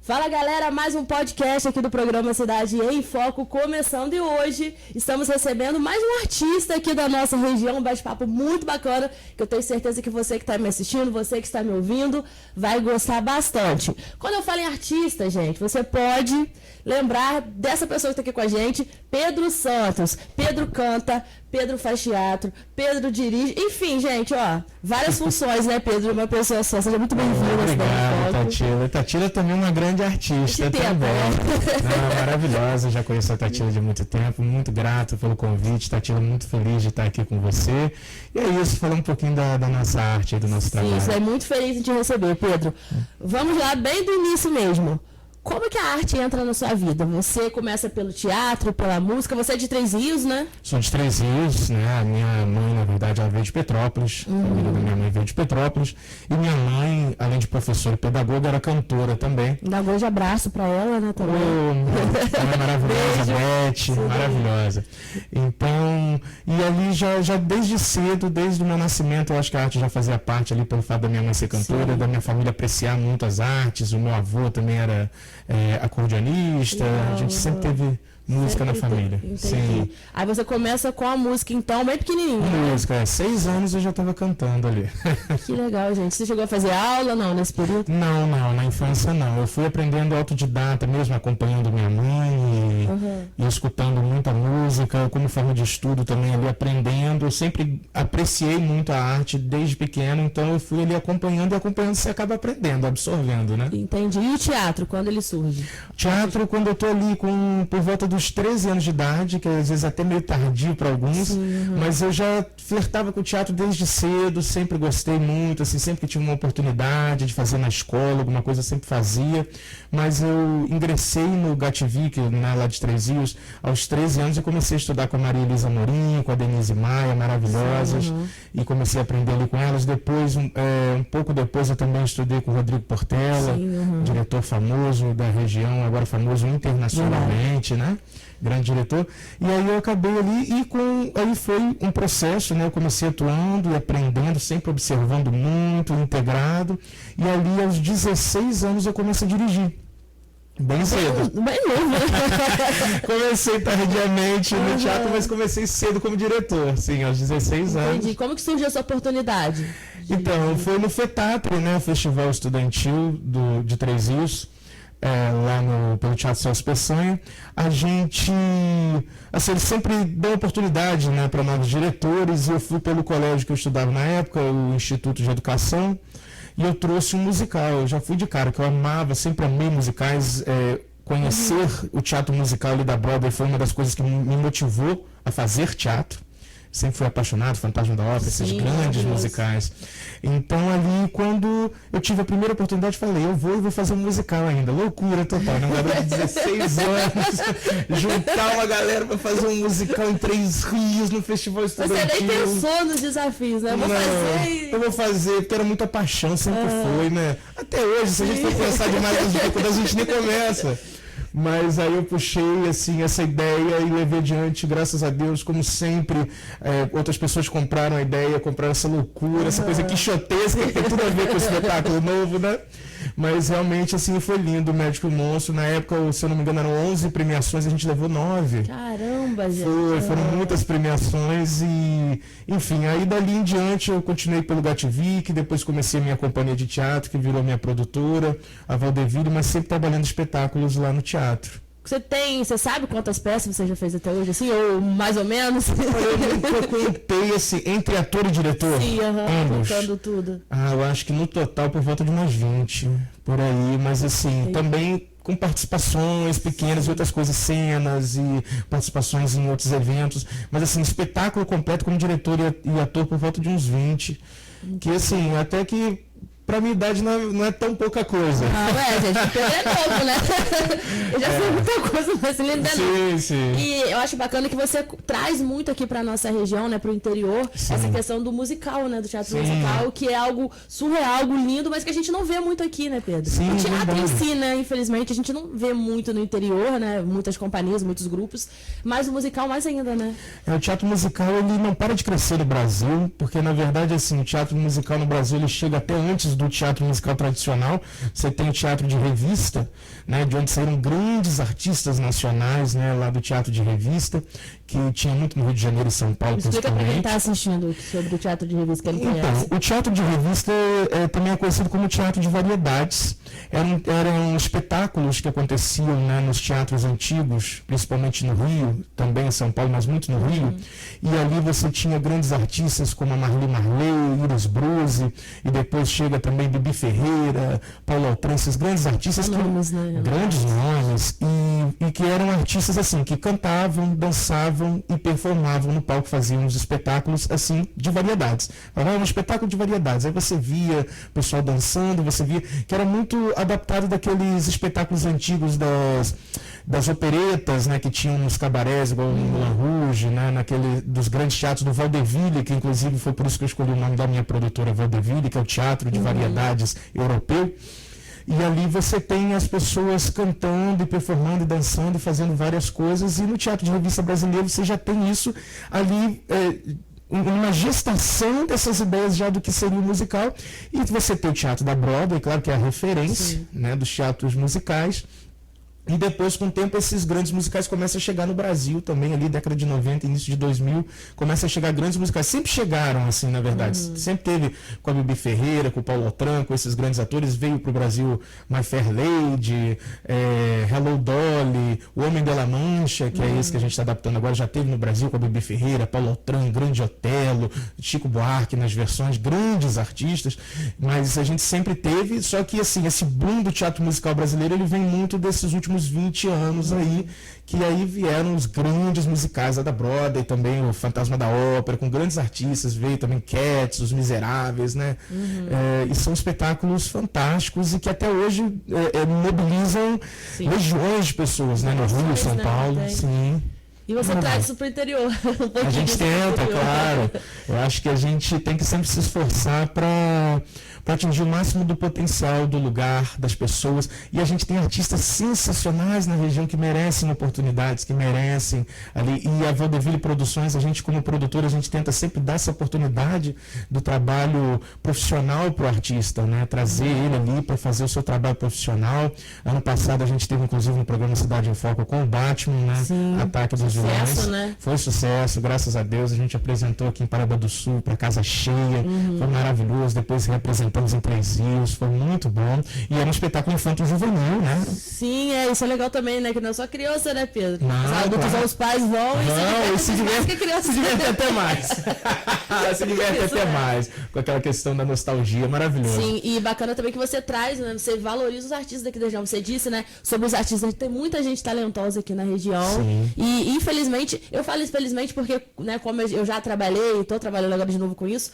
Fala galera, mais um podcast aqui do programa Cidade em Foco começando, e hoje estamos recebendo mais um artista aqui da nossa região, um bate-papo muito bacana, que eu tenho certeza que você que está me assistindo, você que está me ouvindo, vai gostar bastante. Quando eu falo em artista, gente, você pode lembrar dessa pessoa que está aqui com a gente, Pedro Santos. Pedro canta, Pedro faz teatro, Pedro dirige, enfim, gente, ó, várias funções, né, Pedro? Uma pessoa só. Seja muito bem-vindo. Obrigado, Tatila. Tatila também é uma grande artista também. Maravilhosa, já conheço a Tatila de muito tempo, muito grato pelo convite. Tatila, muito feliz de estar aqui com você. E é isso, falar um pouquinho da nossa arte, do nosso trabalho. Isso, é muito feliz de te receber, Pedro. Vamos lá, bem do início mesmo. Como que a arte entra na sua vida? Você começa pelo teatro, pela música, você é de Três Rios, né? Sou de Três Rios, né? A minha mãe, na verdade, ela veio de Petrópolis. A família da minha mãe veio de Petrópolis. E minha mãe, além de professora e pedagoga, era cantora também. Dá um grande abraço pra ela, né? Também. Ela é maravilhosa, Beth, maravilhosa. Então, e ali já desde cedo, desde o meu nascimento, eu acho que a arte já fazia parte ali pelo fato da minha mãe ser cantora, da minha família apreciar muito as artes. O meu avô também era acordeonista. A gente sempre teve música na família. Sim. Aí você começa com a música, então, bem pequenininho. Música, 6 anos eu já estava cantando ali. Que legal, gente. Você chegou a fazer aula, não, nesse período? Não, na infância não. Eu fui aprendendo autodidata mesmo, acompanhando minha mãe e escutando muita música, como forma de estudo também ali, aprendendo. Eu sempre apreciei muito a arte desde pequeno, então eu fui ali acompanhando, e acompanhando você acaba aprendendo, absorvendo, né? Entendi. E o teatro, quando ele surge? Teatro, quando eu tô ali por volta dos 13 anos de idade, que às vezes até meio tardio para alguns, mas eu já flertava com o teatro desde cedo, sempre gostei muito, assim, sempre que tive uma oportunidade de fazer na escola, alguma coisa eu sempre fazia, mas eu ingressei no Gatvic, né, lá de Três Rios, aos 13 anos, e comecei a estudar com a Maria Elisa Morim, com a Denise Maia, maravilhosas, e comecei a aprender ali com elas. Depois, um pouco depois, eu também estudei com o Rodrigo Portela, diretor famoso da região, agora famoso internacionalmente, né? Grande diretor, e aí eu acabei ali, aí foi um processo, né? Eu comecei atuando e aprendendo, sempre observando muito, integrado, e ali aos 16 anos eu comecei a dirigir. Bem cedo. Bem novo. Comecei tardiamente no teatro, mas comecei cedo como diretor, sim, aos 16 anos. Entendi. Como que surgiu essa oportunidade? Então, foi no FETAPRE, né? Festival Estudantil de Três Rios. Lá pelo Teatro Celso Peçanha, a gente, assim, ele sempre deu oportunidade, né, para novos diretores, e eu fui pelo colégio que eu estudava na época, o Instituto de Educação, e eu trouxe um musical. Eu já fui de cara, que eu amava, sempre amei musicais, conhecer o teatro musical ali da Broadway foi uma das coisas que me motivou a fazer teatro. Sempre fui apaixonado, Fantasma da Ópera, esses grandes musicais. Então ali, quando eu tive a primeira oportunidade, falei, eu vou fazer um musical ainda. Loucura total, né? Um garoto de 16 anos, juntar uma galera para fazer um musical em Três Rios, no Festival Estudantil. Você nem pensou nos desafios, né? Eu vou fazer, porque era muita paixão, sempre foi, né? Até hoje, se a gente for pensar demais nas dificuldades, a gente nem começa. Mas aí eu puxei, assim, essa ideia e levei adiante, graças a Deus, como sempre, outras pessoas compraram a ideia, compraram essa loucura, essa coisa quixotesca, que tem tudo a ver com o espetáculo novo, né? Mas realmente, assim, foi lindo o Médico Monstro. Na época, se eu não me engano, eram 11 premiações, a gente levou 9. Caramba, gente. Foram muitas premiações e, enfim, aí dali em diante eu continuei pelo Gatvic, depois comecei a minha companhia de teatro, que virou minha produtora, a Valdeville, mas sempre trabalhando espetáculos lá no teatro. Você sabe quantas peças você já fez até hoje, assim, ou mais ou menos? Eu contei, assim, entre ator e diretor, sim, ambos. Contando tudo. Eu acho que no total por volta de umas 20, por aí, mas assim, também com participações pequenas e outras coisas, cenas e participações em outros eventos, mas assim, espetáculo completo como diretor e ator por volta de uns 20, que assim, até que pra minha idade não é tão pouca coisa. Gente, Pedro é novo, né? Eu já sei muita coisa, mas ele ainda não. Sim. E eu acho bacana que você traz muito aqui pra nossa região, né, pro interior, essa questão do musical, né, do teatro musical, que é algo surreal, algo lindo, mas que a gente não vê muito aqui, né, Pedro? Sim, o teatro em si, né, infelizmente, a gente não vê muito no interior, né, muitas companhias, muitos grupos, mas o musical mais ainda, né? O teatro musical, ele não para de crescer no Brasil, porque, na verdade, assim, o teatro musical no Brasil, ele chega até antes do teatro musical tradicional. Você tem o teatro de revista, né, de onde saíram grandes artistas nacionais, né, lá do teatro de revista, que tinha muito no Rio de Janeiro e São Paulo. Explica para quem está assistindo sobre o teatro de revista que ele conhece. Então, o teatro de revista também é conhecido como teatro de variedades. Eram espetáculos que aconteciam, né, nos teatros antigos, principalmente no Rio, também em São Paulo, mas muito no Rio. E ali você tinha grandes artistas como a Marli Marley, Iris Bruzi, e depois chega também Bibi Ferreira, Paulo Altran, esses grandes artistas, nomes, né? Grandes nomes, e que eram artistas assim, que cantavam, dançavam e performavam no palco, faziam uns espetáculos assim de variedades. Era um espetáculo de variedades. Aí você via o pessoal dançando, você via que era muito adaptado daqueles espetáculos antigos das operetas, né, que tinham nos cabarés, igual no Moulin Rouge, né, dos grandes teatros do Vaudeville, que inclusive foi por isso que eu escolhi o nome da minha produtora, Vaudeville, que é o teatro de variedades europeu. E ali você tem as pessoas cantando, e performando, e dançando, e fazendo várias coisas. E no teatro de revista brasileiro você já tem isso ali, uma gestação dessas ideias já do que seria o musical. E você tem o teatro da Broadway, claro que é a referência, né, dos teatros musicais. E depois, com o tempo, esses grandes musicais começam a chegar no Brasil também, ali, década de 90, início de 2000, começam a chegar grandes musicais. Sempre chegaram, assim, na verdade. Sempre teve com a Bibi Ferreira, com o Paulo Altran, com esses grandes atores. Veio para o Brasil My Fair Lady, Hello Dolly, O Homem de la Mancha, que é esse que a gente está adaptando agora. Já teve no Brasil com a Bibi Ferreira, Paulo Altran, Grande Otelo, Chico Buarque nas versões, grandes artistas. Mas a gente sempre teve, só que, assim, esse boom do teatro musical brasileiro, ele vem muito desses últimos 20 anos aí, que aí vieram os grandes musicais da Broadway, também o Fantasma da Ópera, com grandes artistas, veio também Cats, Os Miseráveis, né? E são espetáculos fantásticos e que até hoje mobilizam legiões de pessoas, né? No Rio, São Paulo, sim. E você traz isso para o interior. A gente tenta, claro. Eu acho que a gente tem que sempre se esforçar para atingir o máximo do potencial do lugar, das pessoas. E a gente tem artistas sensacionais na região que merecem oportunidades, que merecem ali. E a Vaudeville Produções, a gente como produtora, a gente tenta sempre dar essa oportunidade do trabalho profissional para o artista, né? Trazer ele ali para fazer o seu trabalho profissional. Ano passado a gente teve, inclusive, no programa Cidade em Foco com o Batman, né? Sim. Ataque dos Vilões. Né? Foi sucesso, graças a Deus. A gente apresentou aqui em Paraíba do Sul, para casa cheia. Foi maravilhoso. Depois representamos em Três Rios, foi muito bom. E era um espetáculo infanto-juvenil, né? Sim, isso é legal também, né? Que não é só criança, né, Pedro? Não, os adultos ou os pais vão e se diverte até mais. Se diverte até mais. Com aquela questão da nostalgia, maravilhoso. Sim, e bacana também que você traz, né? Você valoriza os artistas daqui da região. Você disse, né? Sobre os artistas, tem muita gente talentosa aqui na região. Sim. E infelizmente, eu falo infelizmente porque, né, como eu já trabalhei e estou trabalhando agora de novo com isso,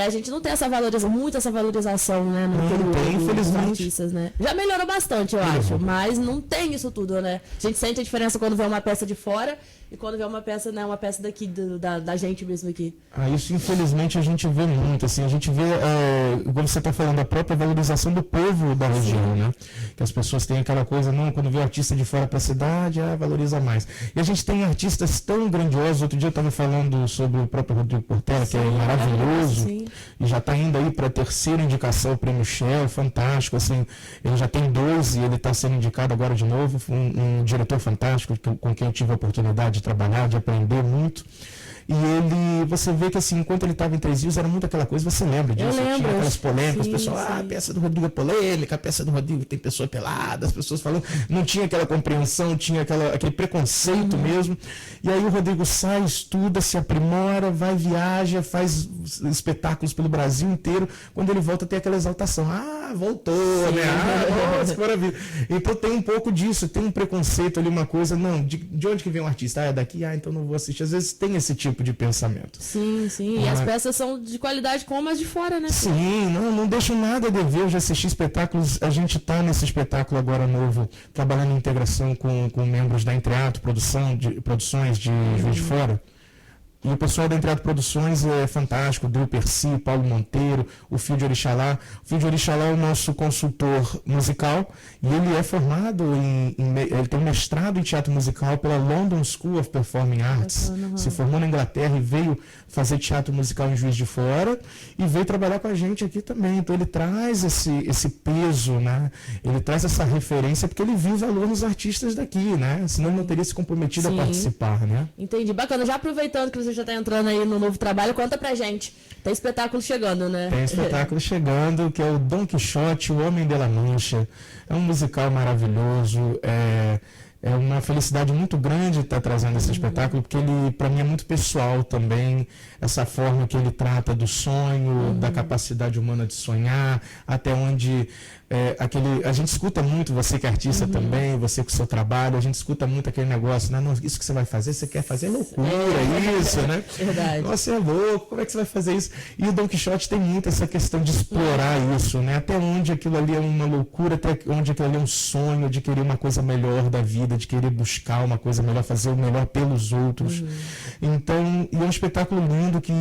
a gente não tem essa valorização, né, no interior dos artistas, né? Já melhorou bastante, eu acho, mas não tem isso tudo, né? A gente sente a diferença quando vê uma peça de fora e quando vê uma peça, né, uma peça daqui, da gente mesmo aqui. Isso infelizmente a gente vê muito, assim, a gente vê, como você está falando, a própria valorização do povo da região, né? Que as pessoas têm aquela coisa, não, quando vê o artista de fora para a cidade, valoriza mais. E a gente tem artistas tão grandiosos, outro dia eu estava falando sobre o próprio Rodrigo Portela, que é maravilhoso, e já está indo aí para a terceira indicação, o Prêmio Shell, fantástico, assim, ele já tem 2 e ele está sendo indicado agora de novo, um diretor fantástico, com quem eu tive a oportunidade de trabalhar, de aprender muito. E você vê que assim, enquanto ele estava em Três Rios, era muito aquela coisa, você lembra disso? Tinha aquelas polêmicas, o pessoal, a peça do Rodrigo é polêmica, a peça do Rodrigo tem pessoa pelada, as pessoas falando, não tinha aquela compreensão, tinha aquele preconceito mesmo. assim. E aí o Rodrigo sai, estuda, se aprimora, vai, viaja, faz espetáculos pelo Brasil inteiro. Quando ele volta, tem aquela exaltação. Ah, voltou, né? Ah, nossa, que maravilha. Então tem um pouco disso, tem um preconceito ali, uma coisa, não, de onde que vem um artista? Ah, é daqui? Ah, então não vou assistir. Às vezes tem esse tipo de pensamento. Sim, sim. E as peças são de qualidade como as de fora, né? Sim, não deixo nada a dever. Eu já assisti espetáculos, a gente está nesse espetáculo agora novo, trabalhando em integração com membros da Entreato, produções de Juiz de Fora. E o pessoal da Entreato Produções é fantástico, Drew Percy, Paulo Monteiro, o Fio de Orixalá. O Fio de Orixalá é o nosso consultor musical e ele é formado ele tem mestrado em teatro musical pela London School of Performing Arts. Se formou na Inglaterra e veio fazer teatro musical em Juiz de Fora e veio trabalhar com a gente aqui também. Então ele traz esse peso, né? Ele traz essa referência porque ele viu o valor nos artistas daqui, né? Senão ele não teria se comprometido a participar, né? Entendi. Bacana. Já aproveitando que você já está entrando aí no novo trabalho, conta pra gente. Tem espetáculo chegando, né? Tem espetáculo chegando, que é o Dom Quixote, o Homem de la Mancha. É um musical maravilhoso, é uma felicidade muito grande estar trazendo esse espetáculo, porque ele, para mim, é muito pessoal também, essa forma que ele trata do sonho, da capacidade humana de sonhar, até onde a gente escuta muito, você que é artista também, você com o seu trabalho, a gente escuta muito aquele negócio, né? Não, isso que você vai fazer, você quer fazer loucura, isso, né? Verdade. Nossa, é louco, como é que você vai fazer isso? E o Dom Quixote tem muito essa questão de explorar isso, né? Até onde aquilo ali é uma loucura, até onde aquilo ali é um sonho de querer uma coisa melhor da vida, de querer buscar uma coisa melhor, fazer o melhor pelos outros. Então, e é um espetáculo lindo que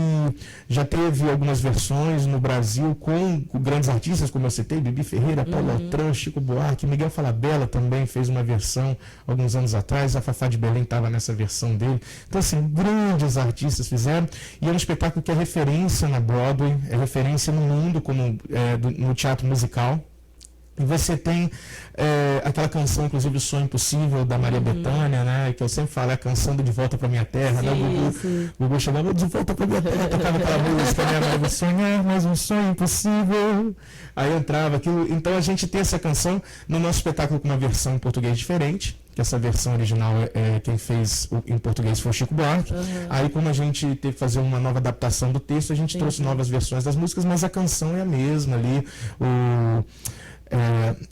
já teve algumas versões no Brasil com grandes artistas, como eu citei, Bibi Ferreira, Paulo Altran, Chico Buarque, Miguel Falabella também fez uma versão alguns anos atrás, a Fafá de Belém estava nessa versão dele. Então, assim, grandes artistas fizeram, e é um espetáculo que é referência na Broadway, é referência no mundo como no teatro musical. E você tem aquela canção, inclusive, O Sonho Impossível, da Maria Bethânia, né? Que eu sempre falo, é a canção do De Volta Pra Minha Terra, sim, né? O Gugu chegava, De Volta Pra Minha Terra, tocava aquela música, né? Mas vou sonhar mais um sonho impossível. Aí entrava aquilo. Então a gente tem essa canção no nosso espetáculo com uma versão em português diferente, que essa versão original quem fez em português foi o Chico Buarque. Aí, como a gente teve que fazer uma nova adaptação do texto, a gente trouxe novas versões das músicas, mas a canção é a mesma ali.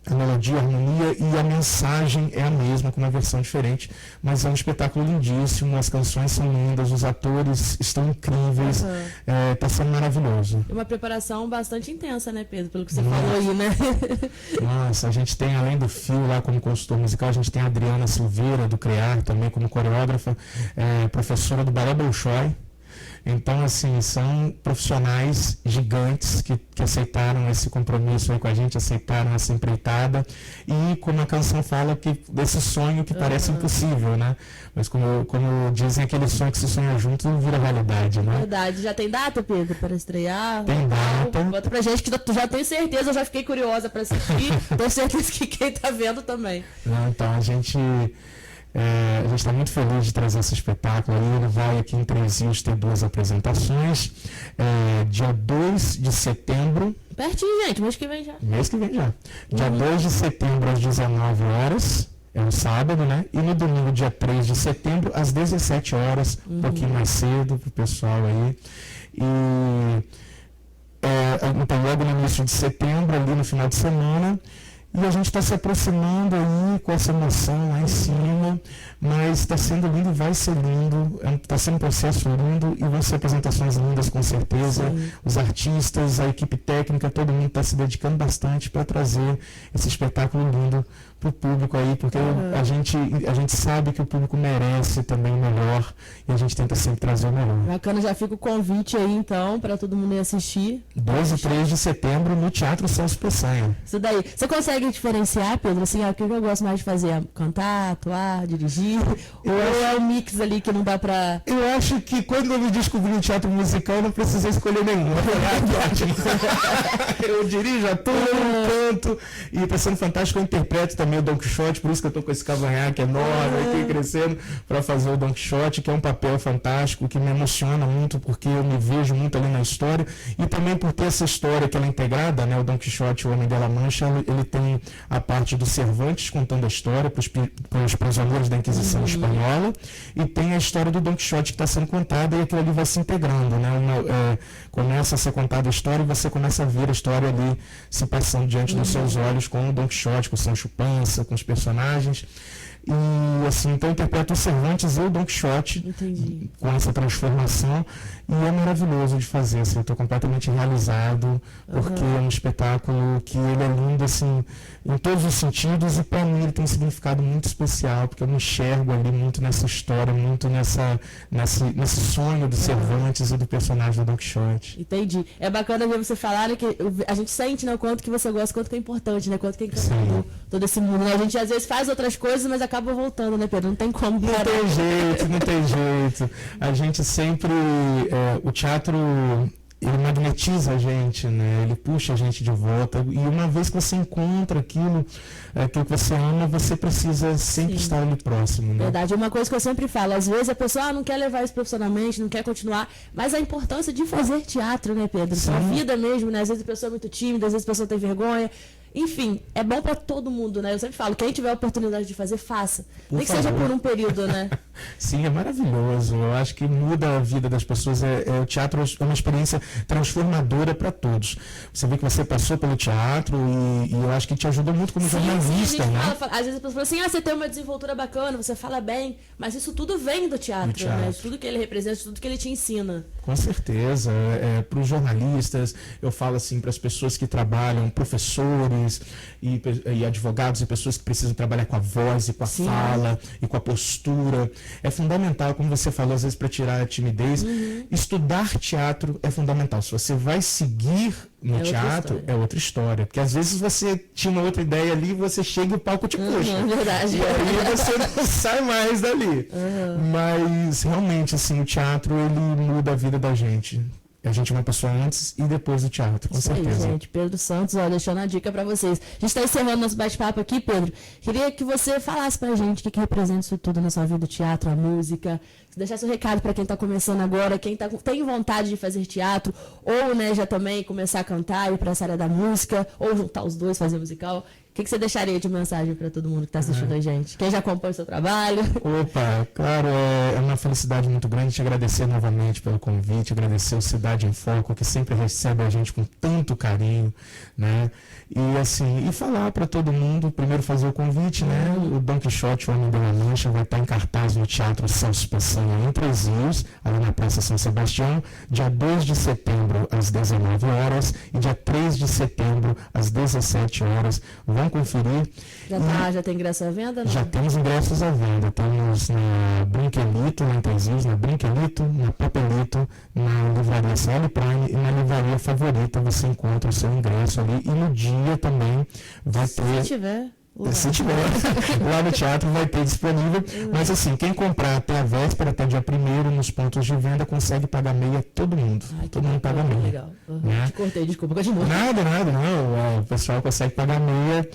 A melodia, a harmonia e a mensagem é a mesma, com uma versão diferente, mas é um espetáculo lindíssimo, as canções são lindas, os atores estão incríveis, está sendo maravilhoso. É uma preparação bastante intensa, né, Pedro, pelo que você falou aí, né? Nossa, a gente tem, além do Fio lá como consultor musical, a gente tem a Adriana Silveira, do CREAR, também como coreógrafa, professora do Balé Bolshoi. Então, assim, são profissionais gigantes que aceitaram esse compromisso aí com a gente, aceitaram essa empreitada, e como a canção fala, que desse sonho que parece impossível, né? Mas como dizem, aquele sonho que se sonha junto vira realidade, né? Verdade. Já tem data, Pedro, para estrear? Tem data. Bota pra gente que tu já tem certeza, eu já fiquei curiosa para assistir, tenho certeza que quem tá vendo também. Não, então, a gente está muito feliz de trazer esse espetáculo aí. Ele vai aqui em Três Rios ter 2 apresentações. Dia 2 de setembro. Pertinho, gente, mês que vem já. Mês que vem já. Dia 2 de setembro, às 19 horas. É um sábado, né? E no domingo, dia 3 de setembro, às 17 horas. Um pouquinho mais cedo pro pessoal aí. Então, logo no início de setembro, ali no final de semana. E a gente está se aproximando aí com essa emoção lá em cima, mas está sendo lindo e vai ser lindo, está sendo um processo lindo e vão ser apresentações lindas com certeza. Sim. Os artistas, a equipe técnica, todo mundo está se dedicando bastante para trazer esse espetáculo lindo para o público aí, porque a gente sabe que o público merece também o melhor e a gente tenta sempre trazer o melhor. Bacana, já fica o convite aí então para todo mundo ir assistir. 2 e 3 de setembro no Teatro Celso Peçanha. Isso daí. Você consegue diferenciar, Pedro, assim, o que eu gosto mais de fazer? Cantar, atuar, dirigir? Ou é o mix ali que não dá pra... Eu acho que quando eu me descobri no teatro musical, eu não precisei escolher nenhum. Eu dirijo, atuo, canto, e Pensando Fantástico eu interpreto também meio Don Quixote, por isso que eu tô com esse cavanhaque enorme aqui crescendo para fazer o Don Quixote, que é um papel fantástico, que me emociona muito, porque eu me vejo muito ali na história, e também por ter essa história que ela é integrada, né? O Don Quixote, o Homem de La Mancha, ele tem a parte do Cervantes contando a história para os prisioneiros da Inquisição espanhola, e tem a história do Don Quixote que está sendo contada, e aquilo ali vai se integrando, né? Começa a ser contada a história e você começa a ver a história ali se passando diante dos seus olhos com o Don Quixote, com o Sancho Panza, com os personagens. E assim, então eu interpreto o Cervantes e o Don Quixote. Entendi. Com essa transformação, e é maravilhoso de fazer, assim, eu estou completamente realizado, porque é um espetáculo que ele é lindo, assim, em todos os sentidos, e para mim ele tem um significado muito especial, porque eu me enxergo ali muito nessa história, muito nesse sonho do Cervantes e do personagem do Don Quixote. Entendi. É bacana ver você falar, né, que a gente sente, né, o quanto que você gosta, quanto que é importante, né, quanto que encantou todo esse mundo, né? A gente às vezes faz outras coisas, mas acaba voltando, né, Pedro? Não tem como parar. Não tem jeito. A gente sempre... o teatro, ele magnetiza a gente, né? Ele puxa a gente de volta. E uma vez que você encontra aquilo que você ama, você precisa sempre estar ali próximo, né? Verdade. Uma coisa que eu sempre falo, às vezes a pessoa não quer levar isso profissionalmente, não quer continuar, mas a importância de fazer teatro, né, Pedro? A vida mesmo, né? Às vezes a pessoa é muito tímida, às vezes a pessoa tem vergonha. Enfim, é bom para todo mundo, né? Eu sempre falo, quem tiver a oportunidade de fazer, faça. Nem que seja por um período, né? Sim, é maravilhoso. Eu acho que muda a vida das pessoas. O teatro é uma experiência transformadora para todos. Você vê que você passou pelo teatro e eu acho que te ajudou muito como jornalista, né? Às vezes a pessoa fala assim, você tem uma desenvoltura bacana, você fala bem, mas isso tudo vem do teatro, né? Isso tudo que ele representa, isso tudo que ele te ensina. Com certeza. Para os jornalistas, eu falo assim, para as pessoas que trabalham, professores e advogados e pessoas que precisam trabalhar com a voz e com a fala e com a postura. É fundamental, como você falou, às vezes para tirar a timidez. Estudar teatro é fundamental. Se você vai seguir no teatro, é outra história. Porque às vezes você tinha uma outra ideia ali, você chega e o palco te puxa. É verdade. E aí você não sai mais dali. Mas realmente, assim, o teatro, ele muda a vida da gente. A gente é uma pessoa antes e depois do teatro, com certeza. Aí, gente. Pedro Santos, deixando a dica para vocês. A gente está encerrando nosso bate-papo aqui, Pedro. Queria que você falasse pra gente o que representa isso tudo na sua vida, o teatro, a música. Deixasse um recado para quem está começando agora, quem tem vontade de fazer teatro, ou né, já também começar a cantar, ir para essa área da música, ou juntar os dois, fazer musical. O que você deixaria de mensagem para todo mundo que está assistindo a gente? Quem já acompanha o seu trabalho? Opa, claro, é uma felicidade muito grande te agradecer novamente pelo convite, agradecer o Cidade em Foco, que sempre recebe a gente com tanto carinho, né? E assim, e falar para todo mundo, primeiro fazer o convite, né? O Don Quixote, o Homem de La Mancha, vai estar em cartaz no Teatro Celso Peçanha, em Três Rios, ali na Praça São Sebastião, dia 2 de setembro, às 19 horas, e dia 3 de setembro, às 17 horas. Vão conferir. Já tem ingresso à venda? Não? Já temos ingressos à venda. Temos na Brinquelito, lá em Três Rios, na Brinquelito, na Papelito, na livraria CL Prime e na livraria Favorita. Você encontra o seu ingresso ali. E no dia também vai ter... Se tiver, lá no teatro vai ter disponível, mas assim, quem comprar até a véspera, até dia 1º, nos pontos de venda, consegue pagar meia todo mundo. Todo mundo paga meia. Legal. Né? Te cortei, desculpa, continua. Nada, não. O pessoal consegue pagar meia,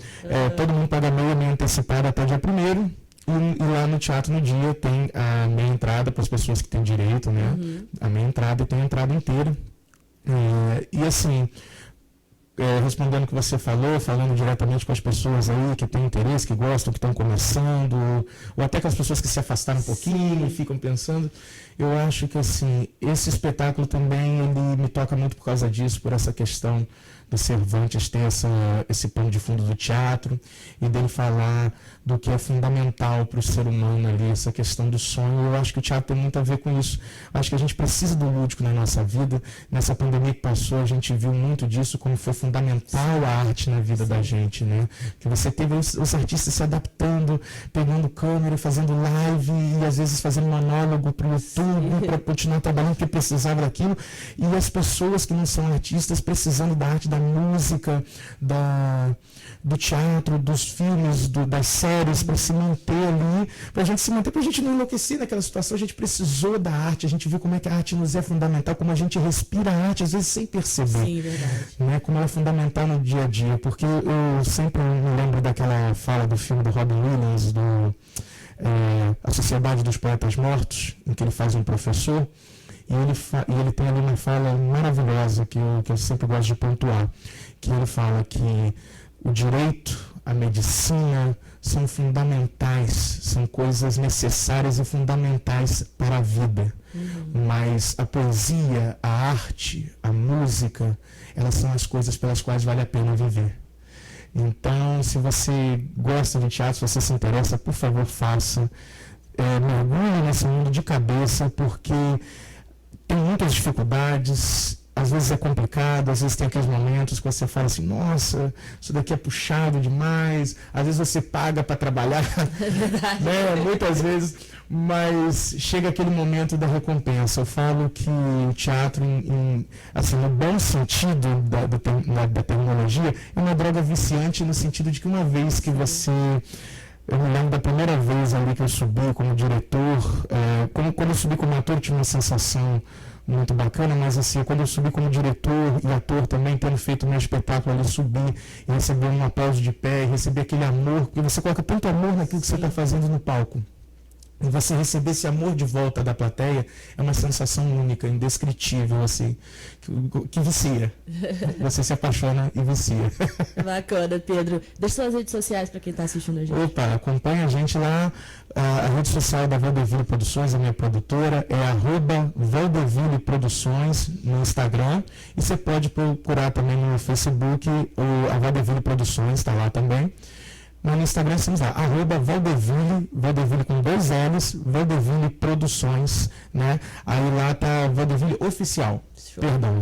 todo mundo paga meia antecipada até dia 1º. E lá no teatro, no dia, tem a meia entrada para as pessoas que têm direito, né? A meia entrada e tem a entrada inteira. E assim... respondendo o que você falou, falando diretamente com as pessoas aí que têm interesse, que gostam, que estão começando, ou até com as pessoas que se afastaram um pouquinho e ficam pensando, eu acho que assim, esse espetáculo também ele me toca muito por causa disso, por essa questão do Cervantes ter esse pano de fundo do teatro e dele falar do que é fundamental para o ser humano ali, essa questão do sonho. Eu acho que o teatro tem muito a ver com isso. Eu acho que a gente precisa do lúdico na nossa vida. Nessa pandemia que passou, a gente viu muito disso, como foi fundamental a arte na vida da gente, né? Que você teve os artistas se adaptando, pegando câmera, fazendo live e às vezes fazendo monólogo para o YouTube, para continuar trabalhando porque precisava daquilo. E as pessoas que não são artistas precisando da arte da da música, do teatro, dos filmes, das séries, para se manter ali, para a gente não enlouquecer naquela situação. A gente precisou da arte, a gente viu como é que a arte nos é fundamental, como a gente respira a arte, às vezes sem perceber. Sim, verdade. Né? Como ela é fundamental no dia a dia, porque eu sempre me lembro daquela fala do filme do Robin Williams, A Sociedade dos Poetas Mortos, em que ele faz um professor, e ele tem ali uma fala maravilhosa que eu sempre gosto de pontuar, que ele fala que o direito, a medicina são fundamentais, são coisas necessárias e fundamentais para a vida. Mas a poesia, a arte, a música, elas são as coisas pelas quais vale a pena viver. Então, se você gosta de teatro, se você se interessa, por favor, faça. Mergulhe nesse mundo de cabeça, porque tem muitas dificuldades, às vezes é complicado, às vezes tem aqueles momentos que você fala assim, nossa, isso daqui é puxado demais, às vezes você paga para trabalhar, né? Muitas vezes, mas chega aquele momento da recompensa. Eu falo que o teatro, assim, no bom sentido da terminologia, é uma droga viciante no sentido de que uma vez que você... Eu me lembro da primeira vez ali que eu subi como diretor, quando eu subi como ator, tinha uma sensação muito bacana, mas assim, quando eu subi como diretor e ator também, tendo feito o meu espetáculo ali, subir e receber um aplauso de pé, e receber aquele amor, porque você coloca tanto amor naquilo que você está fazendo no palco. E você receber esse amor de volta da plateia é uma sensação única, indescritível, assim, que vicia. Você se apaixona e vicia. Bacana, Pedro. Deixa suas redes sociais para quem está assistindo a gente. Opa, acompanha a gente lá. A rede social da Valdeville Produções, a minha produtora, é @Valdeville Produções no Instagram. E você pode procurar também no Facebook a Valdeville Produções, está lá também. Mas no Instagram estamos lá, @Valdeville com 2 L's, Valdeville Produções, né? Aí lá tá Valdeville Oficial,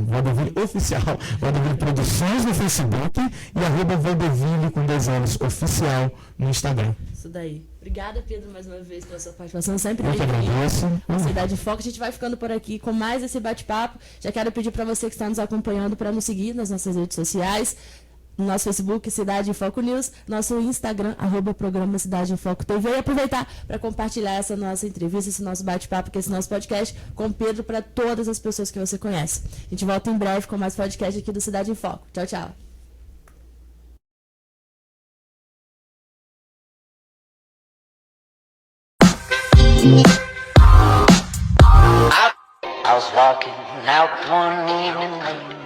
Valdeville Oficial, Valdeville Produções no Facebook e @Valdeville com 2 L's Oficial no Instagram. Isso daí. Obrigada, Pedro, mais uma vez pela sua participação. Sempre eu que agradeço. Cidade em Foco. A gente vai ficando por aqui com mais esse bate-papo. Já quero pedir para você que está nos acompanhando para nos seguir nas nossas redes sociais. No nosso Facebook, Cidade em Foco News, nosso Instagram, @programa Cidade em Foco TV, e aproveitar para compartilhar essa nossa entrevista, esse nosso bate-papo, esse nosso podcast com o Pedro para todas as pessoas que você conhece. A gente volta em breve com mais podcast aqui do Cidade em Foco. Tchau, tchau. I was walking out one evening